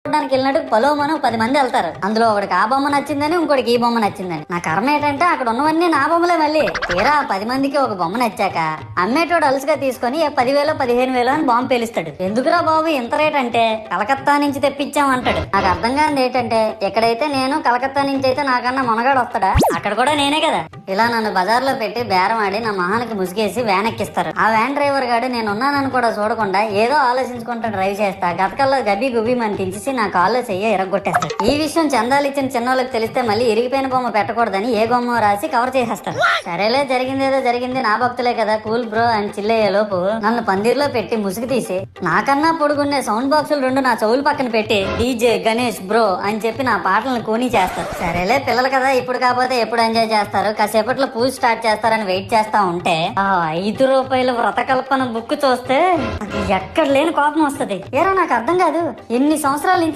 చూడడానికి వెళ్ళినట్టు పలోమను 10 మంది వెళ్తారు. అందులో ఒకడికి ఆ బొమ్మ నచ్చిందని, ఇంకోటికి ఈ బొమ్మ నచ్చిందని. నా కర్మ ఏంటంటే అక్కడ ఉన్నవన్నీ నా బొమ్మలే. మళ్ళీ తీరా 10 మందికి ఒక బొమ్మ నచ్చాక అమ్మేటోడు అలుసుగా తీసుకొని 10,000 15,000 అని బాంబు పేలుస్తాడు. ఎందుకురా బాబు ఇంత రేట్ అంటే కలకత్తా నుంచి తెప్పించాం అంటాడు. నాకు అర్థం కానిది ఏంటంటే ఎక్కడైతే నేను కలకత్తా నుంచి అయితే నాకన్నా మొనగాడు వస్తాడా, అక్కడ కూడా నేనే కదా. ఇలా నన్ను బజార్లో పెట్టి బేరం ఆడి నా మొహానికి ముసుగేసి వ్యాన్ ఎక్కిస్తారు. ఆ వ్యాన్ డ్రైవర్ గాడు నేను ఉన్నానని కూడా చూడకుండా ఏదో ఆలోచించుకుంటూ డ్రైవ్ చేస్తా గతకల్లో గబ్బి గుబ్బి అని తించేసి నా కాల్లో చెయ్యి ఎరగొట్టేస్తాడు. ఈ విషయం చందాలు ఇచ్చిన చిన్నోళ్ళకి తెలిస్తే మళ్ళీ ఇరిగిపోయిన బొమ్మ పెట్టకూడదని ఏ బొమ్మ రాసి కవర్ చేసేస్తాడు. సరేలే జరిగిందేదో జరిగింది, నా భక్తులే కదా కూల్ బ్రో అని చిల్లయ్యే లోపు నన్ను పందిర్లో పెట్టి ముసుగు తీసి నాకన్నా పొడుగున్నే సౌండ్ బాక్సులు 2 నా చెవులు పక్కన పెట్టి డీజే గణేష్ బ్రో అని చెప్పి నా పాటలను కూని చేస్తారు. సరేలే పిల్లలు కదా ఇప్పుడు కాకపోతే ఎప్పుడు ఎంజాయ్ చేస్తారు, కాసేపట్లో పూజ స్టార్ట్ చేస్తారని వెయిట్ చేస్తా ఉంటే ఆ 5 రూపాయల వ్రతకల్పన బుక్ చూస్తే ఎక్కడ లేని కోపం వస్తుంది. ఏరా నాకు అర్థం కాదు, ఎన్ని సంవత్సరాల నుంచి